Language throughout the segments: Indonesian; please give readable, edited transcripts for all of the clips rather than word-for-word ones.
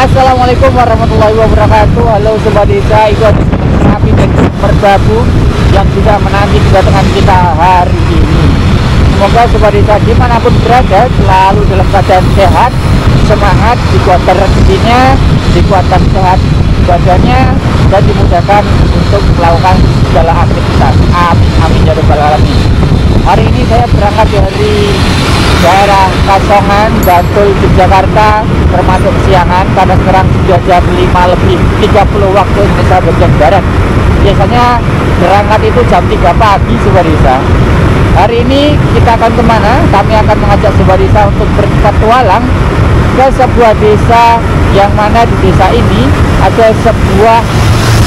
Assalamualaikum warahmatullahi wabarakatuh. Halo Sobat Desa, itu ada Merapi dan Merbabu yang sudah menanti kedatangan kita hari ini. Semoga Sobat Desa dimanapun berada selalu dalam keadaan sehat, semangat, dikuatkan rezekinya, dikuatkan sehat badannya, dan dimudahkan untuk melakukan segala aktivitas. Amin amin ya rabbal alamin. Hari ini saya berangkat dari daerah Kasongan, Bantul, Yogyakarta, termasuk kesiangan karena sekarang sudah jam 5:30 waktu Indonesia bagian Barat. Biasanya berangkat itu jam 3 pagi Sobat Desa. Hari ini kita akan kemana? Kami akan mengajak Sobat Desa untuk berpetualang ke sebuah desa yang mana di desa ini ada sebuah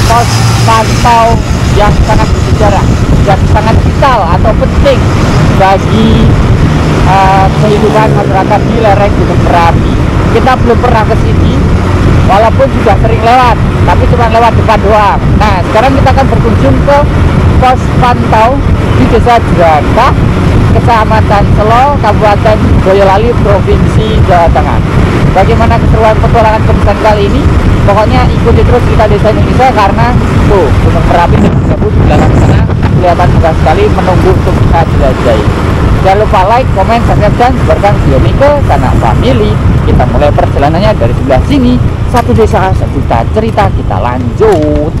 pos pantau yang sangat bersejarah dan sangat vital atau penting bagi kehidupan masyarakat di lereng Gunung Merapi. Kita belum pernah ke sini, walaupun sudah sering lewat, tapi cuma lewat depan doang. Nah, sekarang kita akan berkunjung ke pos pantau di Desa Jerakah, Kecamatan Selo, Kabupaten Boyolali, Provinsi Jawa Tengah. Bagaimana keseruan petualangan kemudian kali ini? Pokoknya ikuti terus Cerita Desa Indonesia karena tuh Gunung Merapi dan disebut di belakang sana kelihatan megah sekali menunggu untuk kita jelajahi. Jangan lupa like, komen, subscribe, dan sebarkan video ini ke Sanak Family. Kita mulai perjalanannya dari sebelah sini. Satu desa, satu cerita, kita lanjut.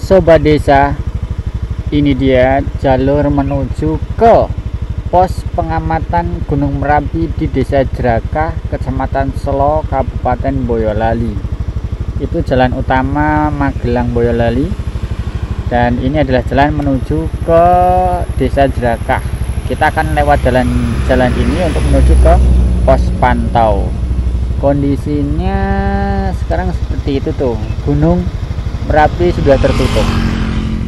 Sobat Desa, ini dia jalur menuju ke pos pengamatan Gunung Merapi di Desa Jerakah, Kecamatan Selo, Kabupaten Boyolali. Itu jalan utama Magelang Boyolali, dan ini adalah jalan menuju ke Desa Jerakah. Kita akan lewat jalan ini untuk menuju ke pos pantau. Kondisinya sekarang seperti itu tuh, Gunung Merapi sudah tertutup,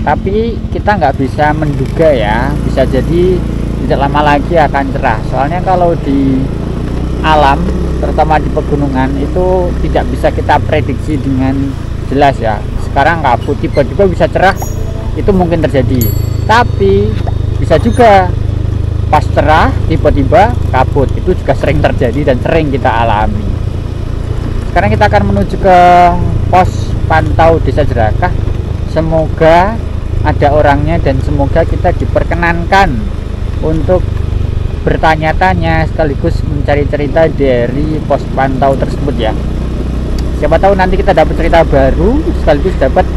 tapi kita nggak bisa menduga ya, bisa jadi tidak lama lagi akan cerah. Soalnya kalau di alam, terutama di pegunungan, itu tidak bisa kita prediksi dengan jelas ya. Sekarang kabut, tiba-tiba bisa cerah, itu mungkin terjadi, tapi bisa juga pas cerah tiba-tiba kabut, itu juga sering terjadi dan sering kita alami. Sekarang kita akan menuju ke pos pantau Desa Jerakah. Semoga ada orangnya dan semoga kita diperkenankan untuk bertanya-tanya sekaligus mencari cerita dari pos pantau tersebut ya. Siapa tahu nanti kita dapat cerita baru sekaligus dapat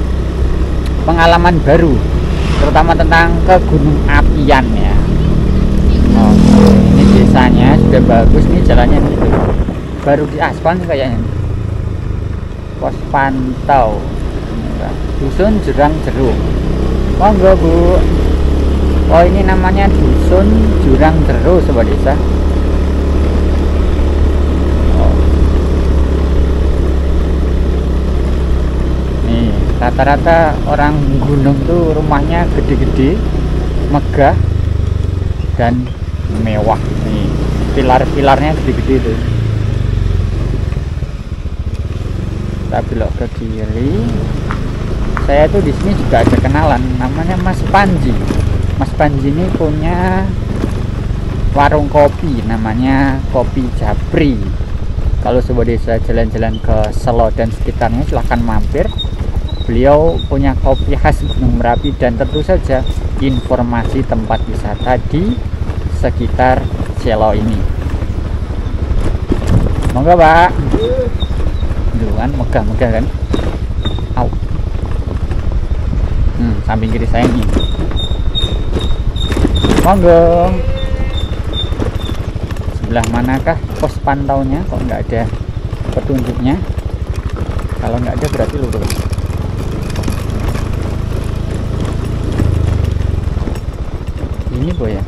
pengalaman baru, terutama tentang ke gunung apian ya. Oh, ini desanya sudah bagus nih, jalannya gitu, baru di aspal nih kayaknya. Pos pantau Dusun Jurang Jeruk. Monggo Bu. Oh, ini namanya Dusun Jurang Jeruk Sobat Desa. Oh. Nih, rata-rata orang gunung tuh rumahnya gede-gede, megah dan mewah. Nih, pilar-pilarnya gede-gede tuh. Kita belok ke kiri. Saya tuh di sini juga ada kenalan, namanya Mas Panji. Mas Panji ini punya warung kopi, namanya Kopi Japri. Kalau Sobat Desa jalan-jalan ke Selo dan sekitarnya, silahkan mampir. Beliau punya kopi khas Gunung Merapi dan tentu saja informasi tempat wisata di sekitar Selo ini. Monggo Pak. Kan megah-megah kan. Au. Samping kiri saya ini. Monggo. Sebelah manakah pos pantaunya? Kok nggak ada petunjuknya? Kalau nggak ada berarti lurus. Ini boy ya.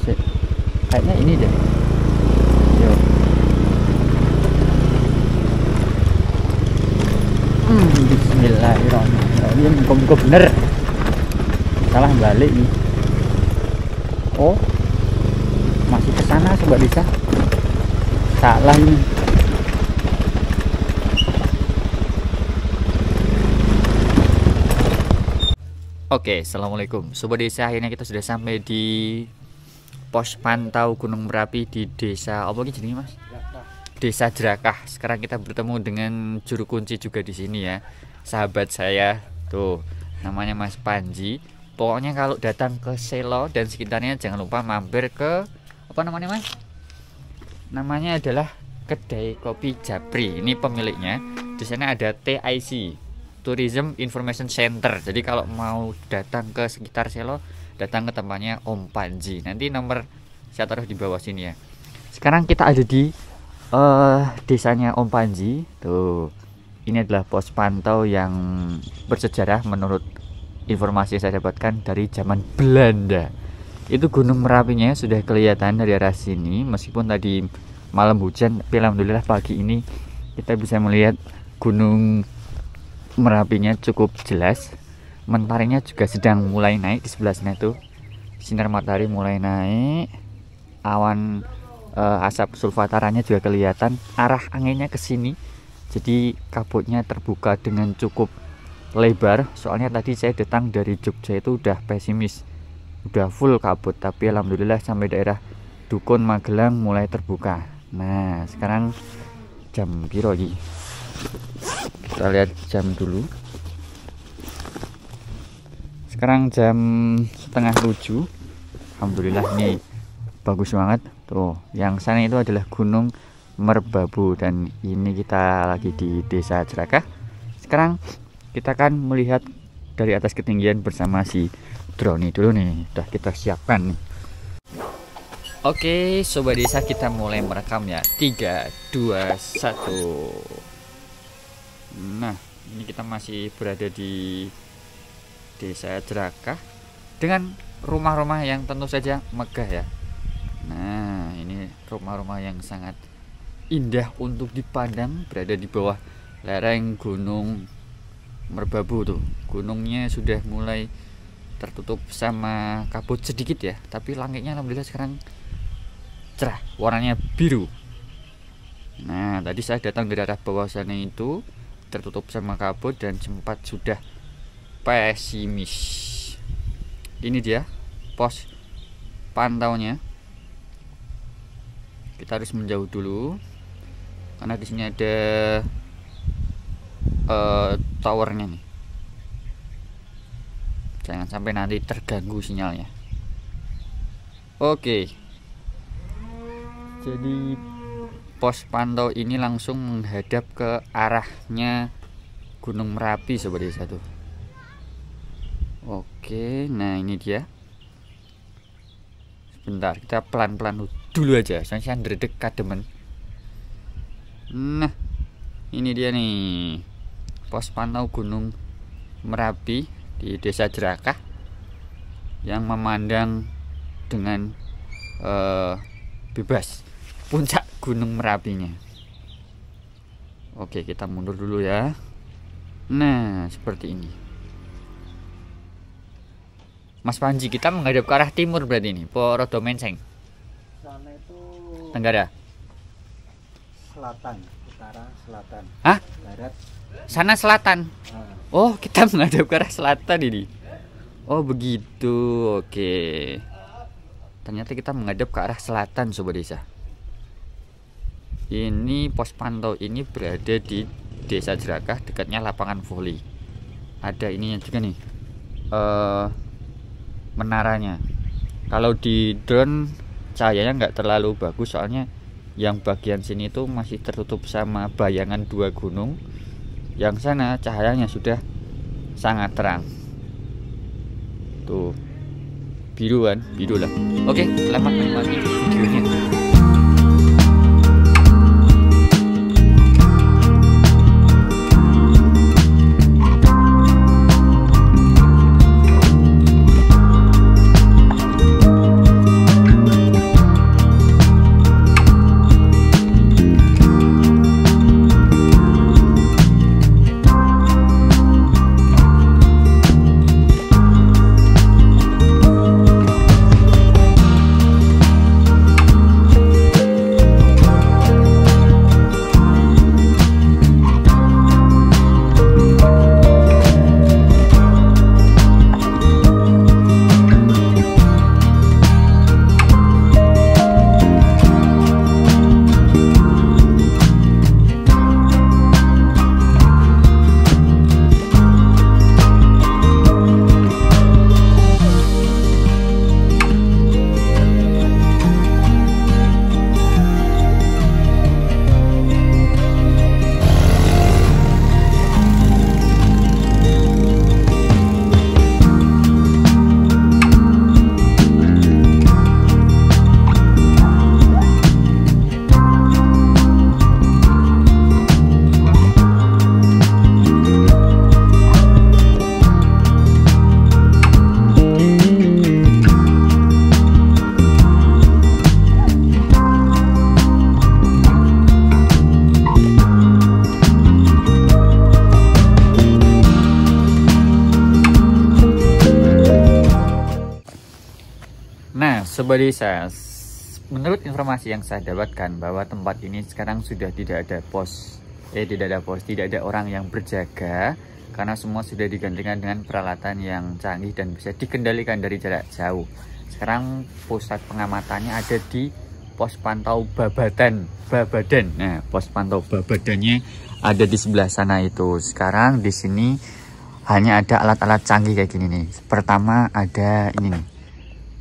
Sip. Kayaknya ini deh. Yuk. Bismillahirrahmanirrahim. Muka bener. Salah balik nih. Oh, masih ke sana Sobat Desa. Salah ini. Oke, assalamualaikum Sobat Desa. Akhirnya kita sudah sampai di pos pantau Gunung Merapi di desa apa ini jadi Mas? Desa Jerakah. Sekarang kita bertemu dengan juru kunci juga di sini ya. Sahabat saya tuh, namanya Mas Panji. Pokoknya kalau datang ke Selo dan sekitarnya jangan lupa mampir ke apa namanya Mas? Namanya adalah Kedai Kopi Japri. Ini pemiliknya. Di sana ada TIC, Tourism Information Center. Jadi kalau mau datang ke sekitar Selo, datang ke tempatnya Om Panji. Nanti nomor saya taruh di bawah sini ya. Sekarang kita ada di desanya Om Panji. Tuh, ini adalah pos pantau yang bersejarah menurut informasi yang saya dapatkan dari zaman Belanda. Itu Gunung Merapinya sudah kelihatan dari arah sini. Meskipun tadi malam hujan, tapi alhamdulillah pagi ini kita bisa melihat Gunung Merapinya cukup jelas. Mentarinya juga sedang mulai naik di sebelah sana tuh. Sinar matahari mulai naik. Awan asap sulfataranya juga kelihatan. Arah anginnya ke sini. Jadi kabutnya terbuka dengan cukup lebar. Soalnya tadi saya datang dari Jogja itu udah pesimis, udah full kabut. Tapi alhamdulillah sampai daerah Dukun Magelang mulai terbuka. Nah sekarang jam piro lagi? Kita lihat jam dulu. Sekarang jam 6:30. Alhamdulillah ini bagus banget. Tuh, yang sana itu adalah Gunung Merbabu dan ini kita lagi di Desa Jerakah. Sekarang kita akan melihat dari atas ketinggian bersama si drone dulu nih. Udah kita siapkan nih. Oke, Sobat Desa, kita mulai merekam ya. 3, 2, 1. Nah, ini kita masih berada di Desa Jerakah dengan rumah-rumah yang tentu saja megah ya. Nah, ini rumah-rumah yang sangat indah untuk dipandang, berada di bawah lereng Gunung Merbabu tuh. Gunungnya sudah mulai tertutup sama kabut sedikit ya, tapi langitnya alhamdulillah sekarang cerah, warnanya biru. Nah, tadi saya datang dari arah bawah sana itu tertutup sama kabut dan sempat sudah pesimis. Ini dia pos pantaunya. Kita harus menjauh dulu karena di sini ada towernya nih. Jangan sampai nanti terganggu sinyalnya. Oke. Jadi pos pantau ini langsung menghadap ke arahnya Gunung Merapi Sobat Desa tuh. Oke, nah ini dia. Sebentar, kita pelan-pelan dulu aja, soalnya saya ndredeg kademen. Nah, ini dia nih pos pantau Gunung Merapi di Desa Jerakah yang memandang dengan bebas puncak Gunung Merapinya. Oke, kita mundur dulu ya. Nah, seperti ini. Mas Panji, kita menghadap ke arah timur berarti ini. Porodo Menceng. Sana itu Tenggara. Selatan, utara, selatan. Hah? Barat. Sana selatan. Nah, Oh, kita menghadap ke arah selatan ini. Oh, begitu. Oke. Ternyata kita menghadap ke arah selatan Sobat Desa. Ini pos pantau ini berada di Desa Jerakah, dekatnya lapangan voli. Ada ininya juga nih. Menaranya. Kalau di drone cahayanya nggak terlalu bagus, soalnya yang bagian sini tuh masih tertutup sama bayangan dua gunung. Yang sana cahayanya sudah sangat terang. Tuh, biru kan, biru lah. Oke, selamat menikmati videonya. Sobat Desa, menurut informasi yang saya dapatkan bahwa tempat ini sekarang sudah tidak ada tidak ada orang yang berjaga karena semua sudah digantikan dengan peralatan yang canggih dan bisa dikendalikan dari jarak jauh. Sekarang pusat pengamatannya ada di pos pantau Babadan. Nah, pos pantau Babadannya ada di sebelah sana itu. Sekarang di sini hanya ada alat-alat canggih kayak gini nih. Pertama ada ini nih.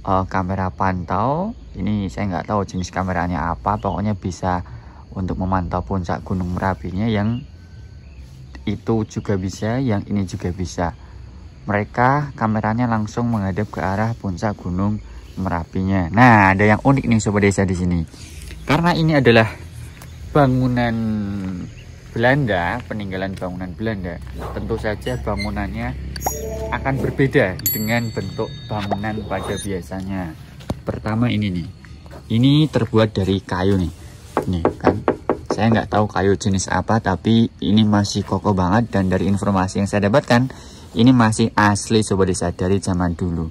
Kamera pantau. Ini saya nggak tahu jenis kameranya apa, pokoknya bisa untuk memantau puncak Gunung Merapinya. Yang itu juga bisa, yang ini juga bisa. Mereka kameranya langsung menghadap ke arah puncak Gunung Merapinya. Nah, ada yang unik nih Sobat Desa di sini. Karena ini adalah bangunan Belanda, peninggalan bangunan Belanda, tentu saja bangunannya akan berbeda dengan bentuk bangunan pada biasanya. Pertama ini nih, ini terbuat dari kayu nih kan, saya nggak tahu kayu jenis apa, tapi ini masih kokoh banget. Dan dari informasi yang saya dapatkan, ini masih asli Sobat Desa dari zaman dulu.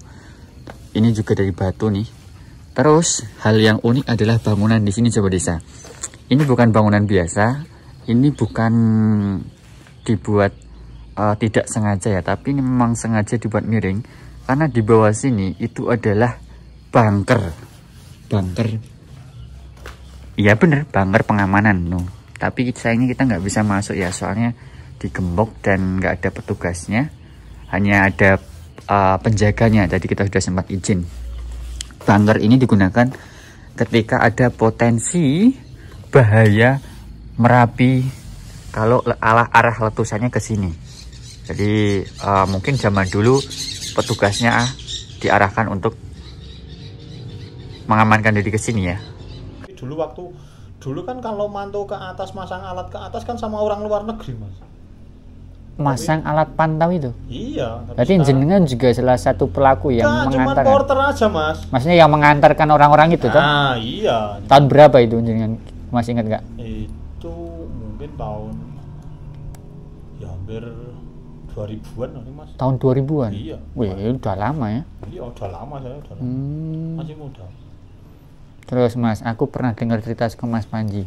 Ini juga dari batu nih. Terus hal yang unik adalah bangunan di sini Sobat Desa. Ini bukan bangunan biasa, ini bukan dibuat tidak sengaja ya, tapi ini memang sengaja dibuat miring karena di bawah sini itu adalah bunker. Iya bener, bunker pengamanan no. Tapi sayangnya kita nggak bisa masuk ya, soalnya digembok dan nggak ada petugasnya, hanya ada penjaganya. Tadi kita sudah sempat izin. Bunker ini digunakan ketika ada potensi bahaya Merapi kalau arah letusannya ke sini. Jadi mungkin zaman dulu petugasnya diarahkan untuk mengamankan diri ke sini ya. Dulu kan kalau mantau ke atas, masang alat ke atas kan sama orang luar negeri Mas. Masang alat pantau itu? Iya. Berarti jenengan juga salah satu pelaku yang mengantarkan. Cuma porter aja Mas. Maksudnya yang mengantarkan orang-orang itu toh? Ah iya. Tahun berapa itu jenengan? Masih ingat nggak? Itu mungkin tahun ya hampir 2000-an nih Mas. Tahun 2000-an? Iya. Wih, udah lama ya? Iya, udah lama saya, udah lama. Masih muda. Terus Mas, aku pernah dengar cerita ke Mas Panji.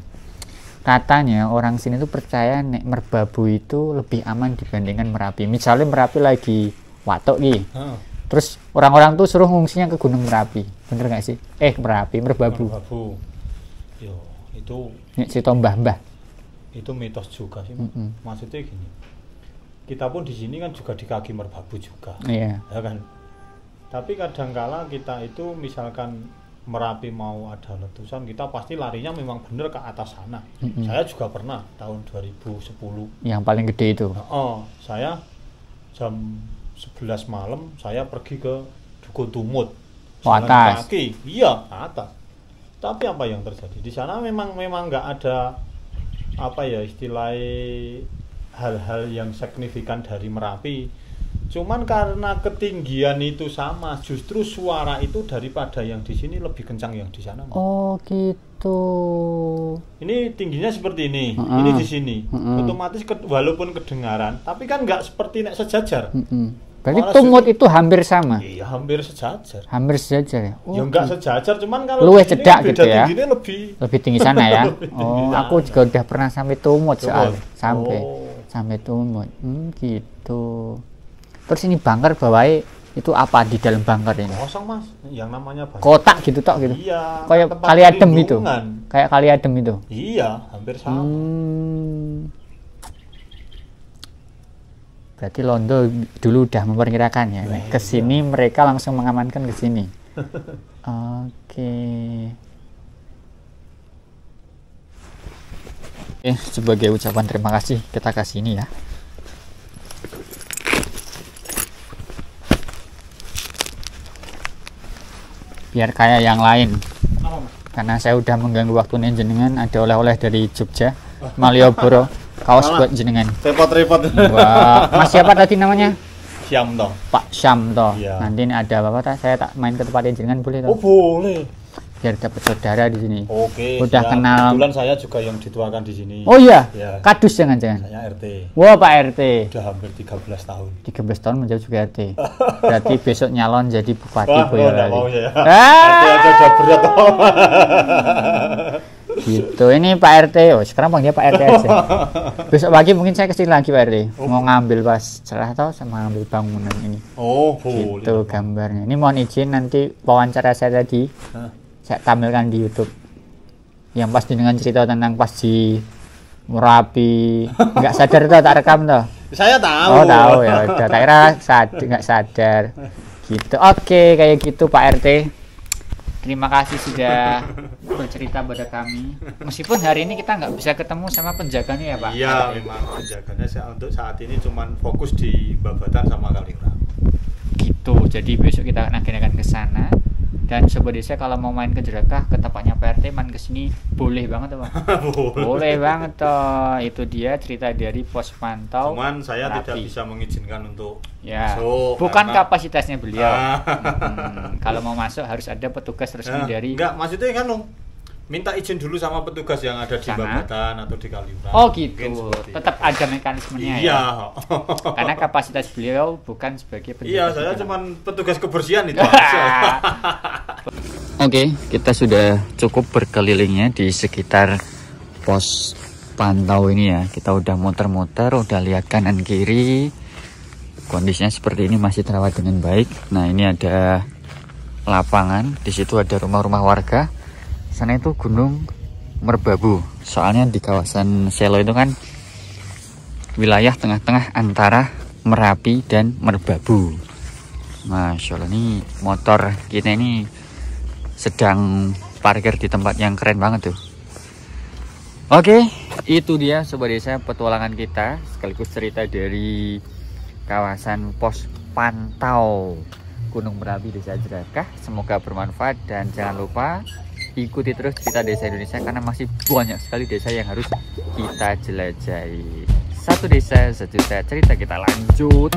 Katanya orang sini tuh percaya nek Merbabu itu lebih aman dibandingkan Merapi. Misalnya Merapi lagi watok nih. Terus orang-orang tuh suruh ngungsinya ke Gunung Merapi. Bener nggak sih? Merbabu. Yo, itu nek cerita mbah-mbah. Itu mitos juga sih, Maksudnya gini. Kita pun di sini kan juga di kaki Merbabu juga. Iya. Ya kan? Tapi kadangkala kita itu misalkan Merapi mau ada letusan, kita pasti larinya memang bener ke atas sana. Saya juga pernah tahun 2010. Yang paling gede itu. Saya jam 11 malam saya pergi ke Dukuh Tumut. Atas. Kaki. Iya, atas. Tapi apa yang terjadi di sana memang nggak ada apa ya istilahnya hal-hal yang signifikan dari Merapi. Cuman karena ketinggian itu sama, justru suara itu daripada yang di sini lebih kencang yang di sana. Oh gitu. Ini tingginya seperti ini, ini di sini. Otomatis walaupun kedengaran, tapi kan nggak seperti nek sejajar. Berarti Tumut itu hampir sama. Iya, hampir sejajar. Hampir sejajar ya. Ya nggak sejajar, cuman kalau luwih cedak gitu ya. Tingginya lebih tinggi sana ya. Aku juga udah pernah sampai Tumut soal sampai Tumut. Gitu. Terus ini bunker bawahnya itu apa di dalam bunker ini? Kosong Mas, yang namanya bunker. Kotak gitu tok gitu. Iya. Kayak kali adem itu. Kayak kali adem itu. Iya, hampir sama. Berarti Londo dulu udah memperkirakan ya. Ke sini mereka langsung mengamankan ke sini. Oke. Sebagai ucapan terima kasih kita kasih ini ya. Biar kayak yang lain. Karena saya udah mengganggu waktunya jenengan, ada oleh-oleh dari Jogja, Malioboro, kaos buat jenengan. Repot-repot. Wah, Mas siapa tadi namanya? Syam toh. Pak Syam toh. Iya. Nanti ini ada apa-apa saya tak main ke tempatnya jenengan boleh toh? Oh boleh. biar dapat saudara di sini. Oke. Udah ya, kenal. Kebetulan saya juga yang dituakan di sini. Oh iya, Ya. kadus jangan-jangan. Saya RT. Wah, Pak RT. Udah hampir 13 tahun. 13 tahun menjadi juga RT. Berarti besok nyalon jadi bupati Wah, Boyolali. mau saya. Ah! RT aja udah berat. Gitu. Ini Pak RT. Oh, sekarang panggil Pak RT aja. Besok pagi mungkin saya kesini lagi Pak RT. Mau ngambil pas cerah atau sama ngambil bangunan ini. Oh, boleh. Gitu gambarnya. Ini mohon izin nanti wawancara saya tadi saya tampilkan di YouTube. Yang pasti dengan cerita tentang pas di Merapi. Nggak sadar tuh tak rekam tuh. Saya tahu. Oh tahu ya. Udah tak kira nggak sadar. Gitu. Oke kayak gitu Pak RT. Terima kasih sudah bercerita pada kami. Meskipun hari ini kita nggak bisa ketemu sama penjaganya ya Pak. Iya, memang penjaganya untuk saat ini cuman fokus di Babatan sama Kaliurang. Gitu. Jadi besok kita akan ke sana. Dan sobat desa kalau mau main ke Jerakah ke tempatnya Pak RT main ke sini boleh banget tuh Pak. Boleh banget toh. Itu dia cerita dari pos pantau. Cuman saya Merapi. tidak bisa mengizinkan untuk Ya, masuk, bukan karena- kapasitasnya beliau. Kalau mau masuk harus ada petugas resmi dari. Enggak, maksudnya kan minta izin dulu sama petugas yang ada di Sana. Babatan atau di Kaliurang. Oh Mungkin gitu. seperti Tetap itu. ada mekanismenya Iya. ya. Karena kapasitas beliau bukan sebagai penjaga. Iya, saya kita. cuman petugas kebersihan itu aja. Oke, kita sudah cukup berkelilingnya di sekitar pos pantau ini ya. Kita udah muter-muter, udah lihat kanan kiri. Kondisinya seperti ini masih terawat dengan baik. Nah, ini ada lapangan, di situ ada rumah-rumah warga. Sana itu Gunung Merbabu. Soalnya di kawasan Selo itu kan wilayah tengah-tengah antara Merapi dan Merbabu. Masya Allah, ini motor kita ini sedang parkir di tempat yang keren banget tuh. Oke, itu dia sobat desa petualangan kita sekaligus cerita dari kawasan pos pantau Gunung Merapi Desa Jerakah. Semoga bermanfaat dan jangan lupa ikuti terus cerita desa Indonesia karena masih banyak sekali desa yang harus kita jelajahi. Satu desa, sejuta cerita, kita lanjut.